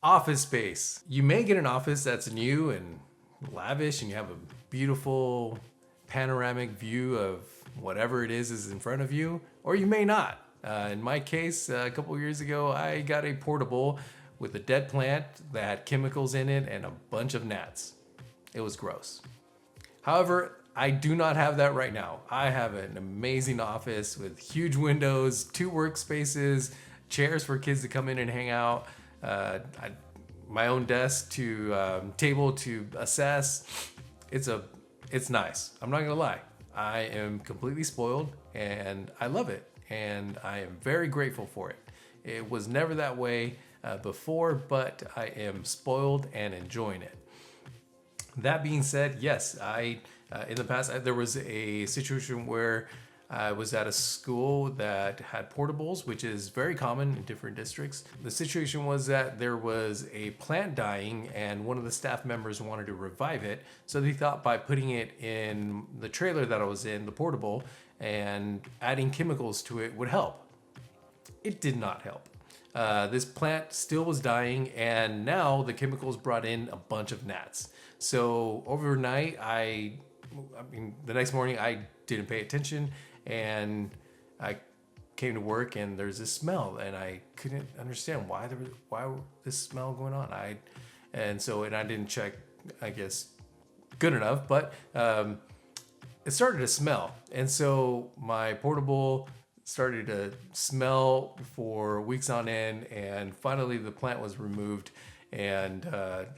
Office space. You may get an office that's new and lavish and you have a beautiful panoramic view of whatever it is in front of you, or you may not. In my case, a couple of years ago, I got a portable with a dead plant that had chemicals in it and a bunch of gnats. It was gross. However, I do not have that right now. I have an amazing office with huge windows, 2 workspaces, chairs for kids to come in and hang out, my own desk to table to assess. It's nice. I'm not gonna lie. I am completely spoiled and I love it. And I am very grateful for it. It was never that way before, but I am spoiled and enjoying it. That being said, yes, in the past, there was a situation where I was at a school that had portables, which is very common in different districts. The situation was that there was a plant dying and one of the staff members wanted to revive it. So they thought by putting it in the trailer that I was in, the portable, and adding chemicals to it would help. It did not help. This plant still was dying, and now the chemicals brought in a bunch of gnats. So overnight, the next morning I didn't pay attention, and I came to work and there's this smell, and I couldn't understand why this smell going on. I didn't check, I guess, good enough, but it started to smell, and so my portable started to smell for weeks on end, and finally the plant was removed, and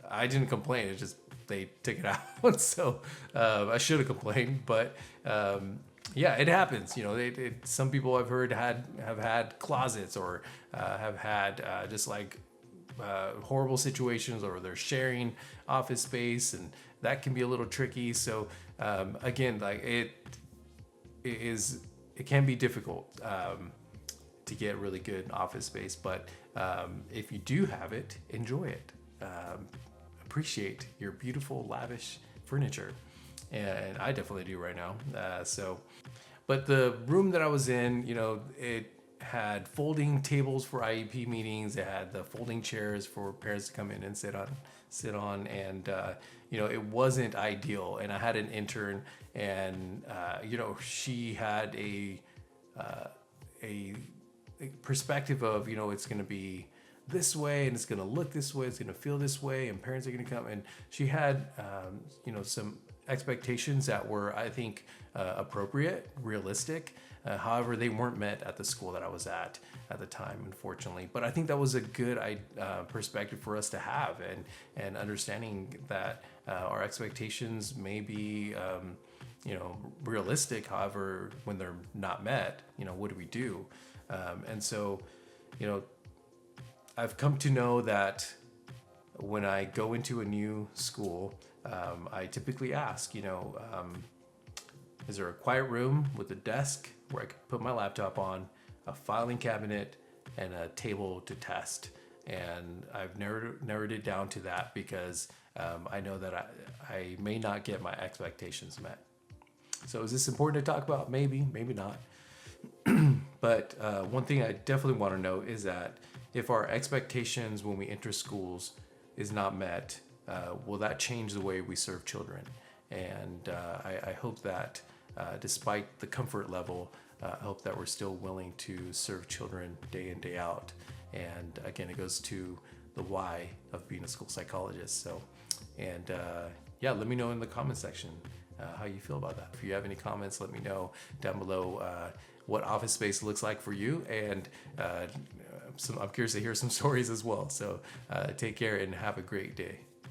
I didn't complain. It's just they took it out. So I should have complained, but yeah, it happens. You know, some people I've heard have had closets or have had just like horrible situations, or they're sharing office space, and that can be a little tricky. So again, like it can be difficult to get really good office space, but if you do have it, enjoy it. Appreciate your beautiful, lavish furniture, and I definitely do right now. But the room that I was in, you know, it had folding tables for IEP meetings. It had the folding chairs for parents to come in and sit on, and you know, it wasn't ideal. And I had an intern, and you know, she had a perspective of, you know, it's going to be this way and it's going to look this way, it's going to feel this way, and parents are going to come. And she had you know, some expectations that were, I think, appropriate, realistic. However, they weren't met at the school that I was at the time, unfortunately. But I think that was a good perspective for us to have, and understanding that our expectations may be you know, realistic. However, when they're not met, you know, what do we do? And so, you know, I've come to know that when I go into a new school, I typically ask, you know, is there a quiet room with a desk where I could put my laptop on, a filing cabinet, and a table to test? And I've narrowed it down to that because I know that I may not get my expectations met. So is this important to talk about? Maybe, maybe not. But one thing I definitely want to know is that if our expectations when we enter schools is not met, will that change the way we serve children? And I hope that despite the comfort level, I hope that we're still willing to serve children day in, day out. And again, it goes to the why of being a school psychologist. So, and yeah, let me know in the comment section how you feel about that. If you have any comments, let me know down below what office space looks like for you. And I'm curious to hear some stories as well. So take care and have a great day.